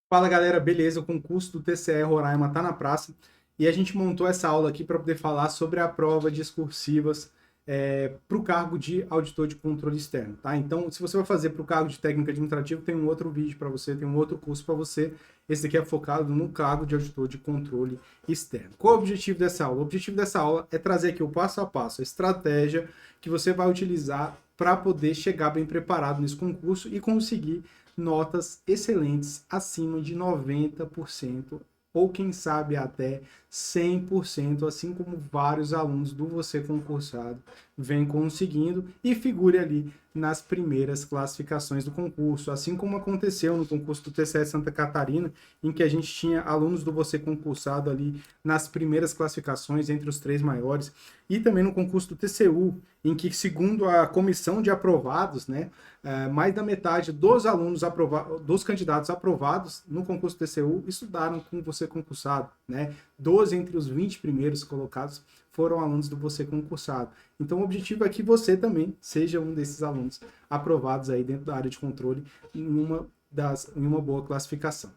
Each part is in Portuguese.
Fala galera, beleza? O concurso do TCE Roraima tá na praça e a gente montou essa aula aqui para poder falar sobre a prova discursivas para o cargo de auditor de controle externo, tá? Então, se você vai fazer para o cargo de técnico administrativo, tem um outro vídeo para você, tem um outro curso para você. Esse aqui é focado no cargo de auditor de controle externo. Qual é o objetivo dessa aula? O objetivo dessa aula é trazer aqui o passo a passo, a estratégia que você vai utilizar para poder chegar bem preparado nesse concurso e conseguir notas excelentes acima de 90% ou quem sabe até 100%, assim como vários alunos do Você Concursado vêm conseguindo e figure ali nas primeiras classificações do concurso, assim como aconteceu no concurso do TCE Santa Catarina, em que a gente tinha alunos do Você Concursado ali nas primeiras classificações, entre os três maiores, e também no concurso do TCU, em que, segundo a comissão de aprovados, né, mais da metade dos alunos dos candidatos aprovados no concurso TCU estudaram com Você Concursado, né? 12 entre os 20 primeiros colocados foram alunos do Você Concursado. Então, o objetivo é que você também seja um desses alunos aprovados aí dentro da área de controle em uma boa classificação.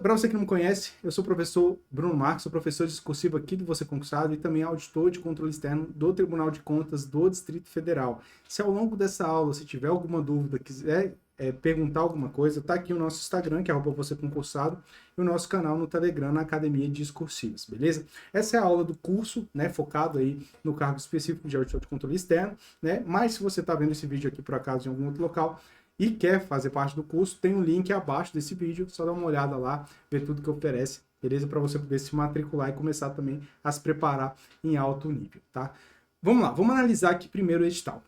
Para você que não me conhece, eu sou o professor Bruno Marques, sou professor discursivo aqui do Você Concursado e também auditor de controle externo do Tribunal de Contas do Distrito Federal. Se ao longo dessa aula você tiver alguma dúvida, quiser perguntar alguma coisa, tá aqui o nosso Instagram, que é @você concursado, e o nosso canal no Telegram, na Academia Discursivas, beleza? Essa é a aula do curso, né, focado aí no cargo específico de auditor de controle externo, né? Mas se você está vendo esse vídeo aqui por acaso em algum outro local e quer fazer parte do curso, tem um link abaixo desse vídeo, só dá uma olhada lá, ver tudo que oferece, beleza? Para você poder se matricular e começar também a se preparar em alto nível, tá? Vamos lá, vamos analisar aqui primeiro o edital.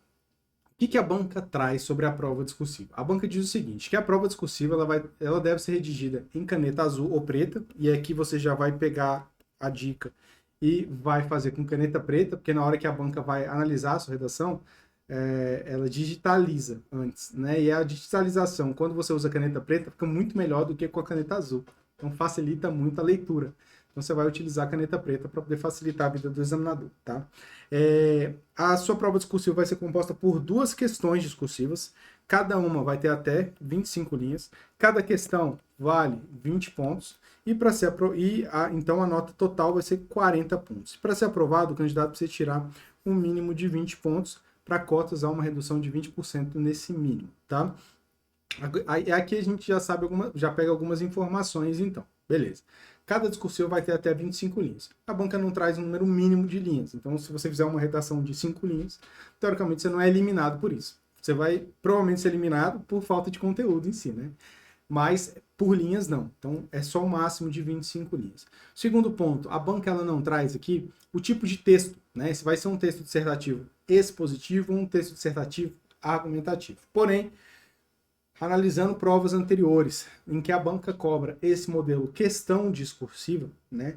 O que a banca traz sobre a prova discursiva? A banca diz o seguinte, que a prova discursiva ela deve ser redigida em caneta azul ou preta, e aqui você já vai pegar a dica e vai fazer com caneta preta, porque na hora que a banca vai analisar a sua redação, ela digitaliza antes, né? E a digitalização, quando você usa caneta preta, fica muito melhor do que com a caneta azul. Então facilita muito a leitura. Então você vai utilizar a caneta preta para poder facilitar a vida do examinador, tá? A sua prova discursiva vai ser composta por duas questões discursivas, cada uma vai ter até 25 linhas, cada questão vale 20 pontos, e para ser então a nota total vai ser 40 pontos. Para ser aprovado, o candidato precisa tirar um mínimo de 20 pontos, para cotas há uma redução de 20% nesse mínimo, tá? Aqui a gente já sabe já pega algumas informações, então, beleza. Cada discursivo vai ter até 25 linhas. A banca não traz um número mínimo de linhas, então se você fizer uma redação de 5 linhas, teoricamente você não é eliminado por isso. Você vai provavelmente ser eliminado por falta de conteúdo em si, né? Mas por linhas não. Então é só o máximo de 25 linhas. Segundo ponto, a banca ela não traz aqui o tipo de texto, né? Se vai ser um texto dissertativo expositivo ou um texto dissertativo argumentativo. Porém, analisando provas anteriores em que a banca cobra esse modelo questão discursiva, né?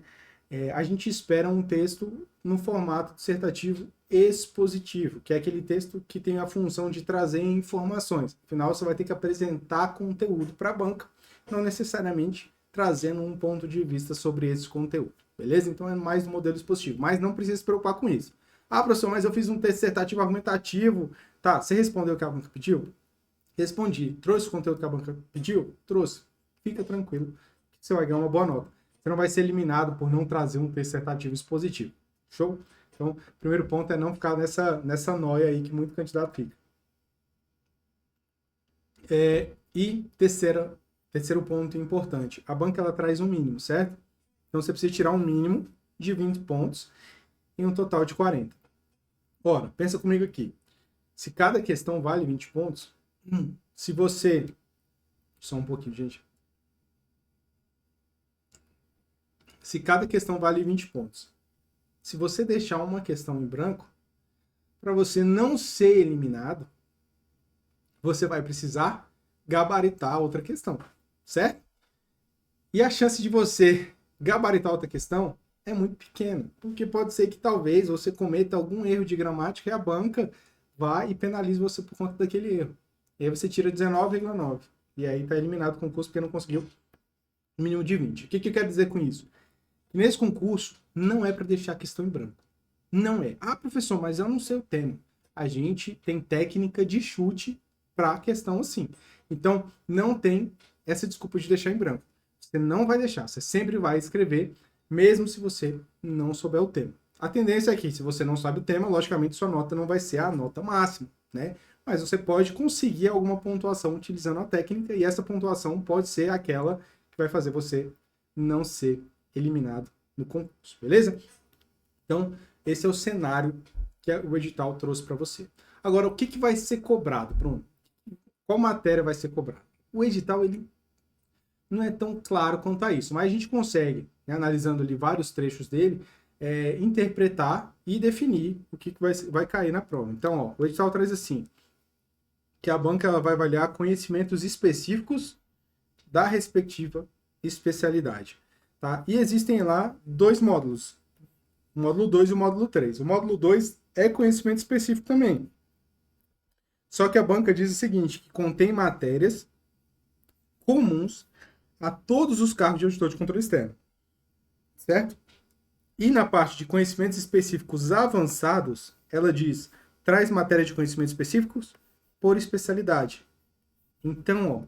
A gente espera um texto no formato dissertativo expositivo, que é aquele texto que tem a função de trazer informações. Afinal, você vai ter que apresentar conteúdo para a banca, não necessariamente trazendo um ponto de vista sobre esse conteúdo, beleza? Então é mais do modelo expositivo, mas não precisa se preocupar com isso. Ah, professor, mas eu fiz um texto dissertativo argumentativo. Tá, você respondeu o que a banca pediu? Respondi. Trouxe o conteúdo que a banca pediu? Trouxe. Fica tranquilo, que você vai ganhar uma boa nota. Você não vai ser eliminado por não trazer um texto dissertativo expositivo. Show? Então, o primeiro ponto é não ficar nessa noia aí que muito candidato fica. E terceiro ponto importante. A banca ela traz um mínimo, certo? Então, você precisa tirar um mínimo de 20 pontos em um total de 40. Ora, pensa comigo aqui. Se cada questão vale 20 pontos, se você... Só um pouquinho, gente. Se cada questão vale 20 pontos, se você deixar uma questão em branco, para você não ser eliminado, você vai precisar gabaritar outra questão, certo? E a chance de você gabaritar outra questão é muito pequena, porque pode ser que talvez você cometa algum erro de gramática e a banca vá e penalize você por conta daquele erro. E aí você tira 19,9. E aí está eliminado do concurso porque não conseguiu o mínimo de 20. O que eu quero dizer com isso? Nesse concurso, não é para deixar a questão em branco. Não é. Ah, professor, mas eu não sei o tema. A gente tem técnica de chute para a questão assim. Então, não tem essa desculpa de deixar em branco. Você não vai deixar, você sempre vai escrever, mesmo se você não souber o tema. A tendência é que, se você não sabe o tema, logicamente sua nota não vai ser a nota máxima, né? Mas você pode conseguir alguma pontuação utilizando a técnica, e essa pontuação pode ser aquela que vai fazer você não ser eliminado no concurso, beleza? Então, esse é o cenário que o edital trouxe para você. Agora, o que vai ser cobrado, Bruno? Qual matéria vai ser cobrada? O edital, ele não é tão claro quanto a isso, mas a gente consegue, né, analisando ali vários trechos dele, interpretar e definir o que vai cair na prova. Então, ó, o edital traz assim, que a banca ela vai avaliar conhecimentos específicos da respectiva especialidade. Tá? E existem lá dois módulos, o módulo 2 e o módulo 3. O módulo 2 é conhecimento específico também. Só que a banca diz o seguinte, que contém matérias comuns a todos os cargos de auditor de controle externo. Certo? E na parte de conhecimentos específicos avançados, ela diz, traz matéria de conhecimentos específicos por especialidade. Então, ó,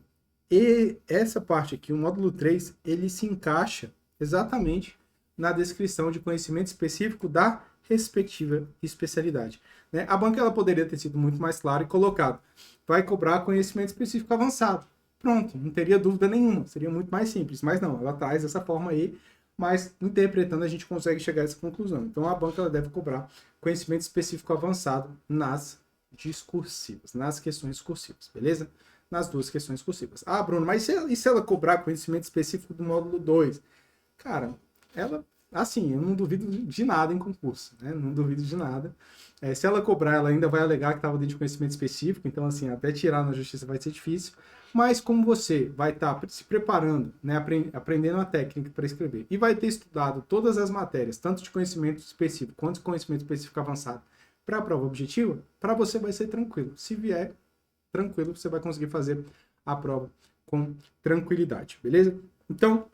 e essa parte aqui, o módulo 3, ele se encaixa exatamente na descrição de conhecimento específico da respectiva especialidade. Né? A banca ela poderia ter sido muito mais clara e colocado, vai cobrar conhecimento específico avançado. Pronto, não teria dúvida nenhuma, seria muito mais simples, mas não, ela traz dessa forma aí, mas interpretando a gente consegue chegar a essa conclusão. Então a banca ela deve cobrar conhecimento específico avançado nas discursivas, nas questões discursivas, beleza? Nas duas questões discursivas. Ah, Bruno, mas e se ela cobrar conhecimento específico do módulo 2? Cara, ela, assim, eu não duvido de nada em concurso, né? Não duvido de nada. Se ela cobrar, ela ainda vai alegar que estava dentro de conhecimento específico, então, assim, até tirar na justiça vai ser difícil. Mas como você vai estar se preparando, né, aprendendo a técnica para escrever, e vai ter estudado todas as matérias, tanto de conhecimento específico quanto de conhecimento específico avançado, para a prova objetiva, para você vai ser tranquilo. Se vier tranquilo, você vai conseguir fazer a prova com tranquilidade, beleza? Então,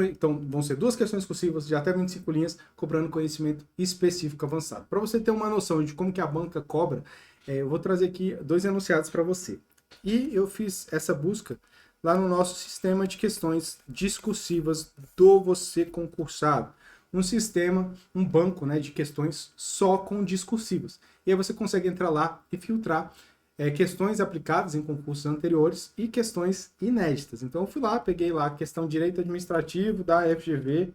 então vão ser duas questões discursivas de até 25 linhas, cobrando conhecimento específico avançado. Para você ter uma noção de como que a banca cobra, eu vou trazer aqui dois enunciados para você. E eu fiz essa busca lá no nosso sistema de questões discursivas do Você Concursado. Um sistema, um banco, né, de questões só com discursivas. E aí você consegue entrar lá e filtrar questões aplicadas em concursos anteriores e questões inéditas. Então eu fui lá, peguei lá a questão de Direito Administrativo da FGV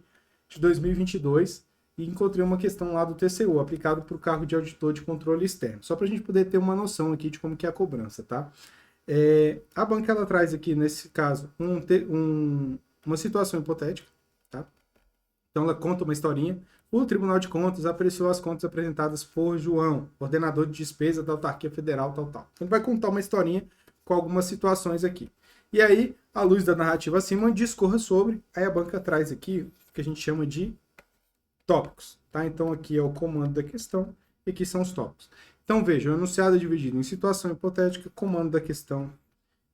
de 2022 e encontrei uma questão lá do TCU, aplicado para o cargo de auditor de controle externo. Só para a gente poder ter uma noção aqui de como que é a cobrança, tá? A banca ela traz aqui, nesse caso, uma situação hipotética, tá? Então ela conta uma historinha. O Tribunal de Contas apreciou as contas apresentadas por João, coordenador de despesa da autarquia federal, tal. Então vai contar uma historinha com algumas situações aqui. E aí, à luz da narrativa acima, discorra sobre, aí a banca traz aqui o que a gente chama de tópicos, tá? Então aqui é o comando da questão e aqui são os tópicos. Então veja, o enunciado é dividido em situação hipotética, comando da questão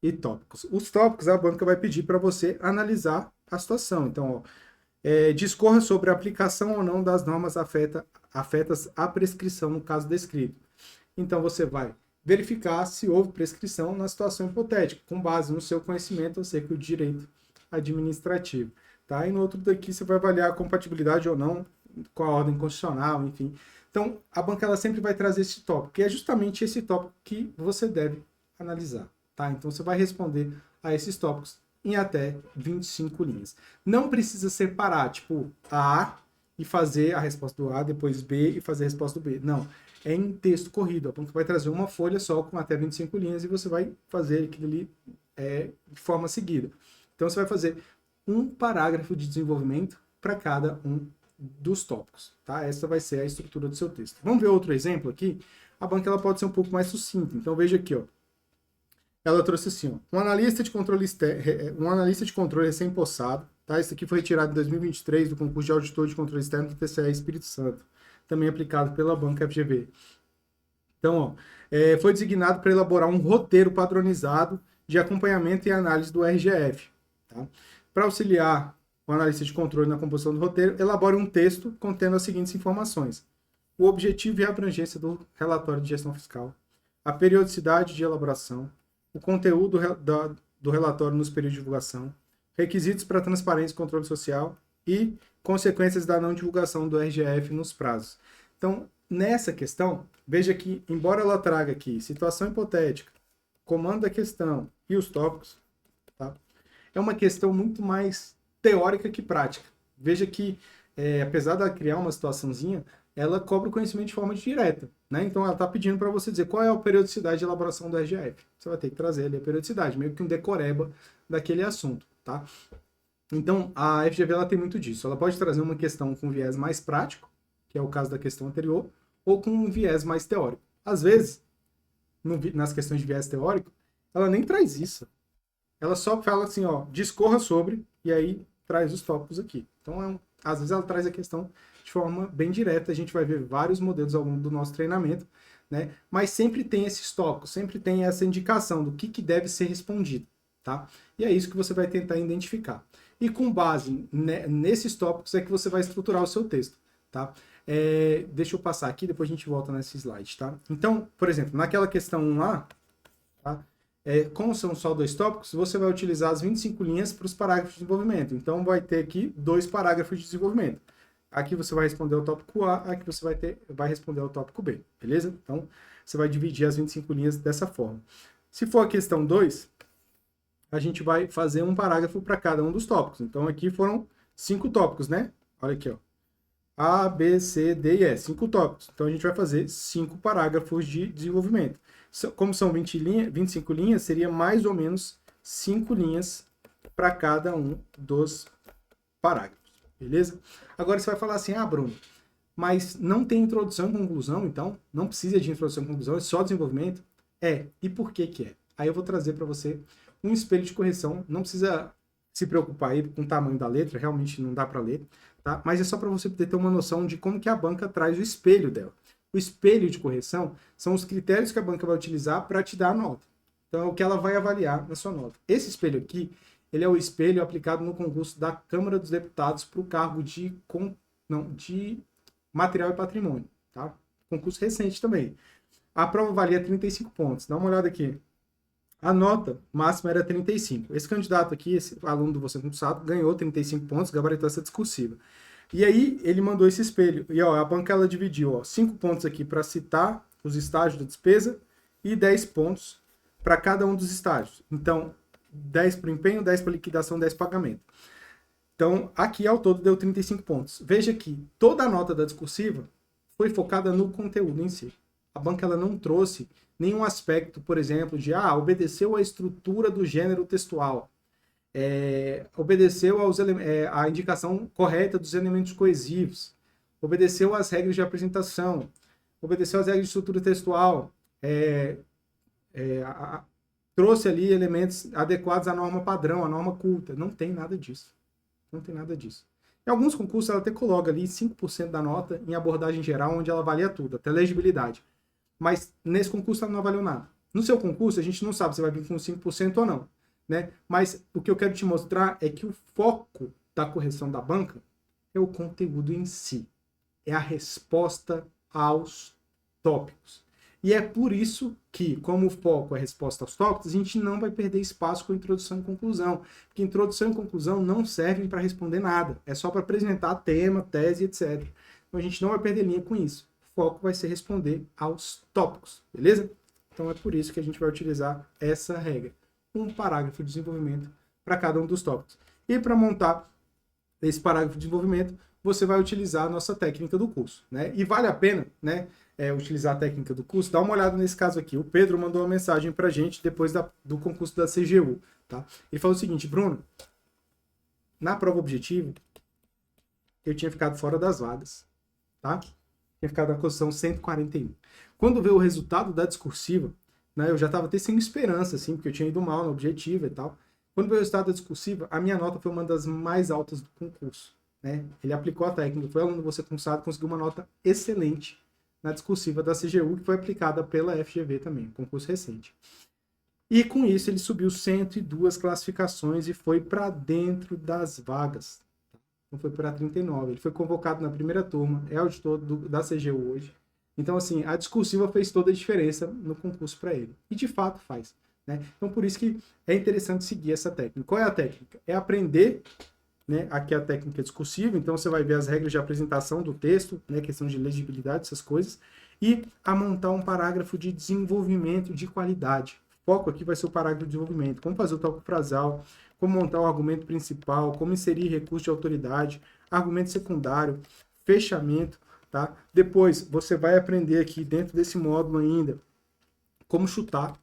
e tópicos. Os tópicos a banca vai pedir para você analisar a situação. Então, discorra sobre a aplicação ou não das normas afetas à prescrição no caso descrito. Então você vai verificar se houve prescrição na situação hipotética, com base no seu conhecimento acerca do direito administrativo. Tá? E no outro daqui você vai avaliar a compatibilidade ou não com a ordem constitucional, enfim. Então, a banca ela sempre vai trazer esse tópico, que é justamente esse tópico que você deve analisar. Tá? Então, você vai responder a esses tópicos em até 25 linhas. Não precisa separar, tipo, A e fazer a resposta do A, depois B e fazer a resposta do B. Não, é em texto corrido. A banca vai trazer uma folha só com até 25 linhas e você vai fazer aquilo ali de forma seguida. Então, você vai fazer um parágrafo de desenvolvimento para cada um dos tópicos, tá? Essa vai ser a estrutura do seu texto. Vamos ver outro exemplo aqui? A banca ela pode ser um pouco mais sucinta. Então, veja aqui, ó. Ela trouxe assim, ó, um analista de controle recém-possado, tá? Esse aqui foi retirado em 2023 do concurso de auditor de controle externo do TCE Espírito Santo, também aplicado pela banca FGV. Então, ó, foi designado para elaborar um roteiro padronizado de acompanhamento e análise do RGF, tá? Para auxiliar o analista de controle na composição do roteiro, elabore um texto contendo as seguintes informações: o objetivo e a abrangência do relatório de gestão fiscal, a periodicidade de elaboração, o conteúdo do relatório nos períodos de divulgação, requisitos para transparência e controle social e consequências da não divulgação do RGF nos prazos. Então, nessa questão, veja que, embora ela traga aqui situação hipotética, comando da questão e os tópicos, tá? É uma questão muito mais teórica que prática. Veja que, apesar de ela criar uma situaçãozinha, ela cobra o conhecimento de forma direta, né? Então, ela está pedindo para você dizer qual é a periodicidade de elaboração do RGF. Você vai ter que trazer ali a periodicidade, meio que um decoreba daquele assunto, tá? Então, a FGV ela tem muito disso. Ela pode trazer uma questão com viés mais prático, que é o caso da questão anterior, ou com um viés mais teórico. Às vezes, nas questões de viés teórico, ela nem traz isso. Ela só fala assim, ó, discorra sobre, e aí traz os tópicos aqui. Então, às vezes ela traz a questão de forma bem direta, a gente vai ver vários modelos ao longo do nosso treinamento, né? Mas sempre tem esses tópicos, sempre tem essa indicação do que deve ser respondido, tá? E é isso que você vai tentar identificar. E com base nesses tópicos é que você vai estruturar o seu texto, tá? Deixa eu passar aqui, depois a gente volta nesse slide, tá? Então, por exemplo, naquela questão 1 lá, tá? Como são só 2 tópicos, você vai utilizar as 25 linhas para os parágrafos de desenvolvimento. Então, vai ter aqui 2 parágrafos de desenvolvimento. Aqui você vai responder ao tópico A, aqui você vai responder ao tópico B, beleza? Então, você vai dividir as 25 linhas dessa forma. Se for a questão 2, a gente vai fazer um parágrafo para cada um dos tópicos. Então, aqui foram 5 tópicos, né? Olha aqui, ó. A, B, C, D e E, 5 tópicos. Então, a gente vai fazer 5 parágrafos de desenvolvimento. Como são 25 linhas, seria mais ou menos 5 linhas para cada um dos parágrafos. Beleza? Agora você vai falar assim, Bruno, mas não tem introdução e conclusão, então não precisa de introdução e conclusão, é só desenvolvimento? E por que que é? Aí eu vou trazer para você um espelho de correção, não precisa se preocupar aí com o tamanho da letra, realmente não dá para ler, tá? Mas é só para você poder ter uma noção de como que a banca traz o espelho dela. O espelho de correção são os critérios que a banca vai utilizar para te dar a nota. Então é o que ela vai avaliar na sua nota. Esse espelho aqui, ele é o espelho aplicado no concurso da Câmara dos Deputados para o cargo de material e patrimônio, tá? Concurso recente também. A prova valia 35 pontos. Dá uma olhada aqui. A nota máxima era 35. Esse candidato aqui, esse aluno do Você Concursado, ganhou 35 pontos, gabaritou essa discursiva. E aí ele mandou esse espelho. E ó, a banca ela dividiu 5 pontos aqui para citar os estágios da despesa e 10 pontos para cada um dos estágios. Então, 10 para o empenho, 10 para liquidação, 10 para pagamento. Então, aqui ao todo deu 35 pontos. Veja que toda a nota da discursiva foi focada no conteúdo em si. A banca ela não trouxe nenhum aspecto, por exemplo, de obedeceu à estrutura do gênero textual, obedeceu à indicação correta dos elementos coesivos, obedeceu às regras de apresentação, obedeceu às regras de estrutura textual, trouxe ali elementos adequados à norma padrão, à norma culta. Não tem nada disso. Não tem nada disso. Em alguns concursos, ela até coloca ali 5% da nota em abordagem geral, onde ela avalia tudo, até legibilidade. Mas nesse concurso ela não avaliou nada. No seu concurso, a gente não sabe se vai vir com 5% ou não, né? Mas o que eu quero te mostrar é que o foco da correção da banca é o conteúdo em si. É a resposta aos tópicos. E é por isso que, como o foco é a resposta aos tópicos, a gente não vai perder espaço com introdução e conclusão. Porque introdução e conclusão não servem para responder nada. É só para apresentar tema, tese, etc. Então a gente não vai perder linha com isso. O foco vai ser responder aos tópicos, beleza? Então é por isso que a gente vai utilizar essa regra. Um parágrafo de desenvolvimento para cada um dos tópicos. E para montar esse parágrafo de desenvolvimento, você vai utilizar a nossa técnica do curso, né? E vale a pena, né? Utilizar a técnica do curso, dá uma olhada nesse caso aqui. O Pedro mandou uma mensagem pra gente depois do concurso da CGU, tá? Ele falou o seguinte, Bruno, na prova objetiva, eu tinha ficado fora das vagas, tá? Tinha ficado na posição 141. Quando veio o resultado da discursiva, né, eu já estava até sem esperança, assim, porque eu tinha ido mal na objetiva e tal. Quando veio o resultado da discursiva, a minha nota foi uma das mais altas do concurso, né? Ele aplicou a técnica, foi aluno do Você Concursado, conseguiu uma nota excelente na discursiva da CGU, que foi aplicada pela FGV também, concurso recente. E com isso ele subiu 102 classificações e foi para dentro das vagas. Então foi para 39. Ele foi convocado na primeira turma, é auditor da CGU hoje. Então, assim, a discursiva fez toda a diferença no concurso para ele. E de fato faz. né? Então, por isso que é interessante seguir essa técnica. Qual é a técnica? É aprender, né? Aqui é a técnica discursiva, então você vai ver as regras de apresentação do texto, né? Questão de legibilidade, essas coisas, e a montar um parágrafo de desenvolvimento de qualidade. O foco aqui vai ser o parágrafo de desenvolvimento, como fazer o tópico frasal, como montar o argumento principal, como inserir recurso de autoridade, argumento secundário, fechamento, tá? Depois, você vai aprender aqui dentro desse módulo ainda como chutar,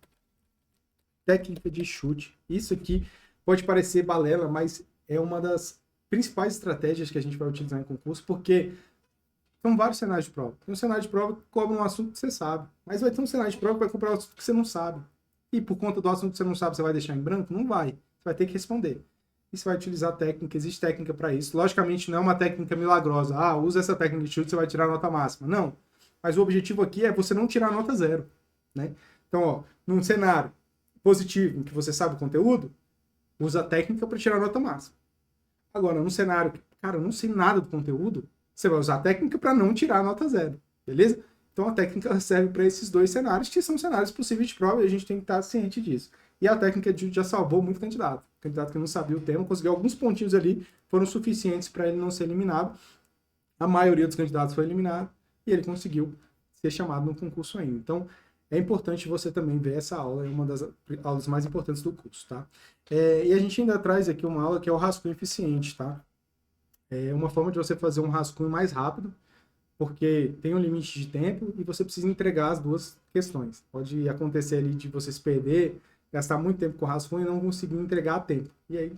técnica de chute. Isso aqui pode parecer balela, mas é uma das principais estratégias que a gente vai utilizar em concurso, porque são vários cenários de prova. Tem um cenário de prova que cobra um assunto que você sabe, mas vai ter um cenário de prova que vai cobrar um assunto que você não sabe. E por conta do assunto que você não sabe, você vai deixar em branco? Não vai. Você vai ter que responder. E você vai utilizar técnica, existe técnica para isso. Logicamente, não é uma técnica milagrosa. Ah, usa essa técnica de chute, você vai tirar a nota máxima. Não. Mas o objetivo aqui é você não tirar a nota zero, né? Então, ó, num cenário positivo, em que você sabe o conteúdo, usa a técnica para tirar a nota máxima. Agora, num cenário que, cara, eu não sei nada do conteúdo, você vai usar a técnica para não tirar a nota zero, beleza? Então, a técnica serve para esses dois cenários, que são cenários possíveis de prova, e a gente tem que estar ciente disso. E a técnica já salvou muito candidato. O candidato que não sabia o tema, conseguiu alguns pontinhos ali, foram suficientes para ele não ser eliminado. A maioria dos candidatos foi eliminado, e ele conseguiu ser chamado no concurso ainda. Então, é importante você também ver essa aula, é uma das aulas mais importantes do curso, tá? E a gente ainda traz aqui uma aula que é o rascunho eficiente, tá? É uma forma de você fazer um rascunho mais rápido, porque tem um limite de tempo e você precisa entregar as duas questões. Pode acontecer ali de você se perder, gastar muito tempo com o rascunho e não conseguir entregar a tempo. E aí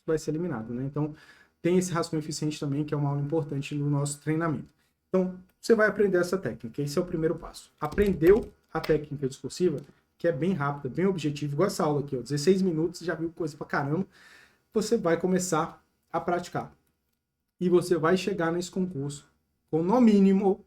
vai ser eliminado, né? Então, tem esse rascunho eficiente também, que é uma aula importante no nosso treinamento. Então, você vai aprender essa técnica. Esse é o primeiro passo. Aprendeu a técnica discursiva, que é bem rápida, bem objetiva, igual essa aula aqui, ó, 16 minutos, já viu coisa pra caramba. Você vai começar a praticar. E você vai chegar nesse concurso com, no mínimo,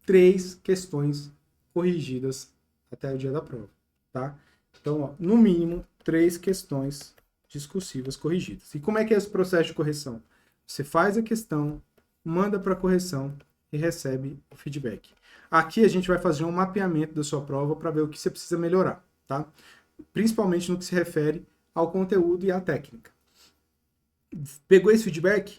3 questões corrigidas até o dia da prova, tá? Então, ó, no mínimo, 3 questões discursivas corrigidas. E como é que é esse processo de correção? Você faz a questão, manda para correção e recebe o feedback. Aqui a gente vai fazer um mapeamento da sua prova para ver o que você precisa melhorar, tá? Principalmente no que se refere ao conteúdo e à técnica. Pegou esse feedback?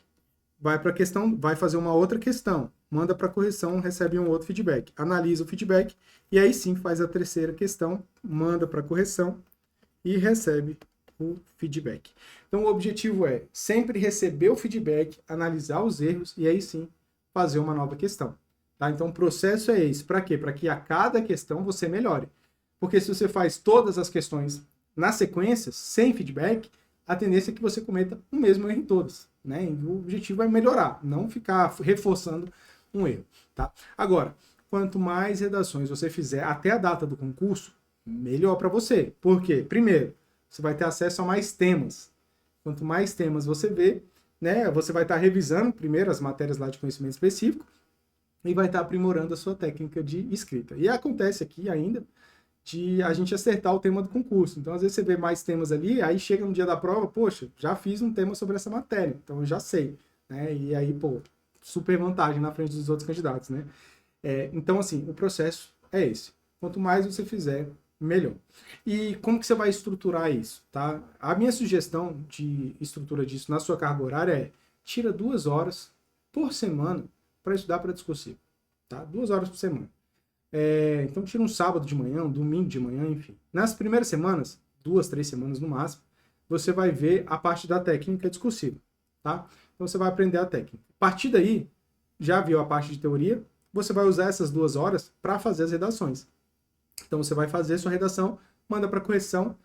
Vai para a questão, vai fazer uma outra questão, manda para correção, recebe um outro feedback, analisa o feedback e aí sim faz a terceira questão, manda para correção e recebe o feedback. Então o objetivo é sempre receber o feedback, analisar os erros e aí sim fazer uma nova questão. Tá? Então o processo é esse. Para quê? Para que a cada questão você melhore. Porque se você faz todas as questões na sequência, sem feedback, a tendência é que você cometa o mesmo erro em todas. Né? E o objetivo é melhorar, não ficar reforçando um erro. Tá? Agora, quanto mais redações você fizer até a data do concurso, melhor para você. Por quê? Primeiro, você vai ter acesso a mais temas. Quanto mais temas você vê, né, você vai estar revisando primeiro as matérias lá de conhecimento específico e vai estar aprimorando a sua técnica de escrita. E acontece aqui ainda de a gente acertar o tema do concurso. Então, às vezes você vê mais temas ali, aí chega no dia da prova, poxa, já fiz um tema sobre essa matéria, então eu já sei. Né? E aí, pô, super vantagem na frente dos outros candidatos, né? Então, assim, o processo é esse. Quanto mais você fizer, melhor. E como que você vai estruturar isso, tá? A minha sugestão de estrutura disso na sua carga horária é tira 2 horas por semana para estudar para discursivo, tá? 2 horas por semana. Então tira um sábado de manhã, um domingo de manhã, enfim. Nas primeiras semanas, 2, 3 semanas no máximo, você vai ver a parte da técnica discursiva, tá? Então você vai aprender a técnica. A partir daí, já viu a parte de teoria, você vai usar essas 2 horas para fazer as redações. Então você vai fazer sua redação, manda para correção,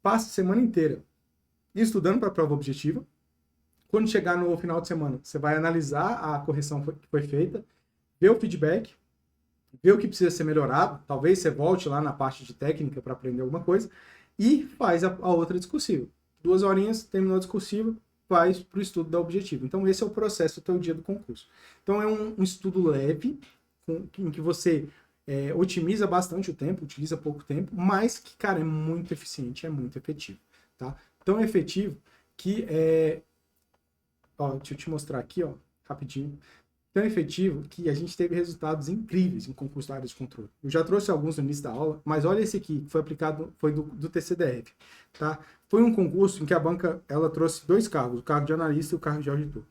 passa a semana inteira estudando para a prova objetiva. Quando chegar no final de semana, você vai analisar a correção que foi feita, ver o feedback, ver o que precisa ser melhorado, talvez você volte lá na parte de técnica para aprender alguma coisa, e faz a outra discursiva. 2 horinhas, terminou a discursiva, faz para o estudo da objetiva. Então esse é o processo até o dia do concurso. Então é um estudo leve, em que você otimiza bastante o tempo, utiliza pouco tempo, mas que, cara, é muito eficiente, é muito efetivo. Tá? Tão efetivo que, ó, deixa eu te mostrar aqui, ó, rapidinho. tão efetivo que a gente teve resultados incríveis em concurso da área de controle. Eu já trouxe alguns no início da aula, mas olha esse aqui, que foi aplicado, foi do TCDF, tá? Foi um concurso em que a banca, ela trouxe 2 cargos, o cargo de analista e o cargo de auditor.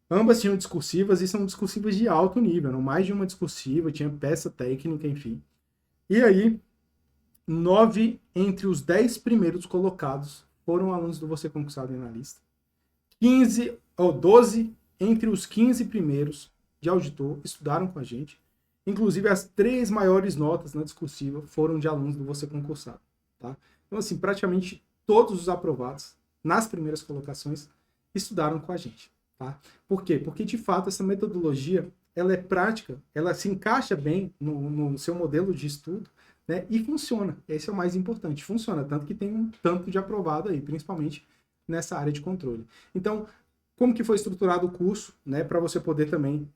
Ambas tinham discursivas e são discursivas de alto nível, não mais de uma discursiva, tinha peça técnica, enfim. E aí, 9 entre os 10 primeiros colocados foram alunos do Você Concursado em Analista. 12 entre os 15 primeiros de auditor estudaram com a gente. Inclusive, as 3 maiores notas na discursiva foram de alunos do Você Concursado. Tá? Então, assim, praticamente todos os aprovados nas primeiras colocações estudaram com a gente. Tá? Por quê? Porque, de fato, essa metodologia ela é prática, ela se encaixa bem no seu modelo de estudo, né? E funciona. Esse é o mais importante. Funciona, tanto que tem um tanto de aprovado aí, principalmente nessa área de controle. Então, como que foi estruturado o curso, né? Para você poder também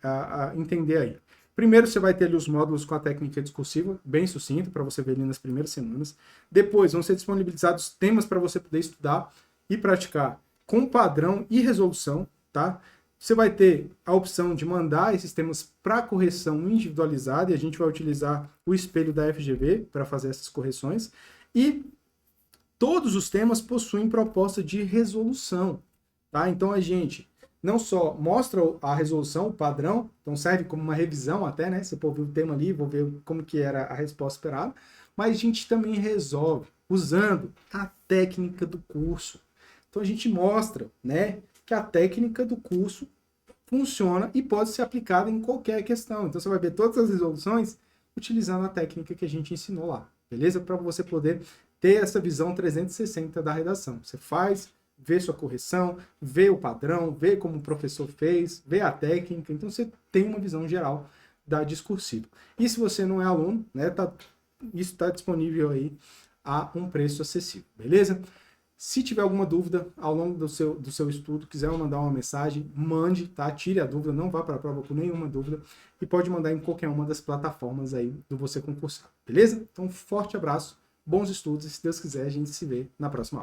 entender aí. Primeiro, você vai ter ali os módulos com a técnica discursiva, bem sucinto, para você ver ali nas primeiras semanas. Depois, vão ser disponibilizados temas para você poder estudar e praticar com padrão e resolução, tá? Você vai ter a opção de mandar esses temas para correção individualizada, e a gente vai utilizar o espelho da FGV para fazer essas correções. E todos os temas possuem proposta de resolução, tá? Então a gente não só mostra a resolução, o padrão, então serve como uma revisão até, né? Você pode ver o tema ali, vou ver como que era a resposta esperada, mas a gente também resolve usando a técnica do curso. Então a gente mostra, né, que a técnica do curso funciona e pode ser aplicada em qualquer questão. Então você vai ver todas as resoluções utilizando a técnica que a gente ensinou lá, beleza? Para você poder ter essa visão 360 da redação. Você faz, vê sua correção, vê o padrão, vê como o professor fez, vê a técnica, então você tem uma visão geral da discursiva. E se você não é aluno, né, isso está disponível aí a um preço acessível, beleza? Se tiver alguma dúvida ao longo do seu estudo, quiser mandar uma mensagem, mande, tá? Tire a dúvida, não vá para a prova com nenhuma dúvida e pode mandar em qualquer uma das plataformas aí do Você Concursado, beleza? Então, forte abraço, bons estudos e se Deus quiser, a gente se vê na próxima aula.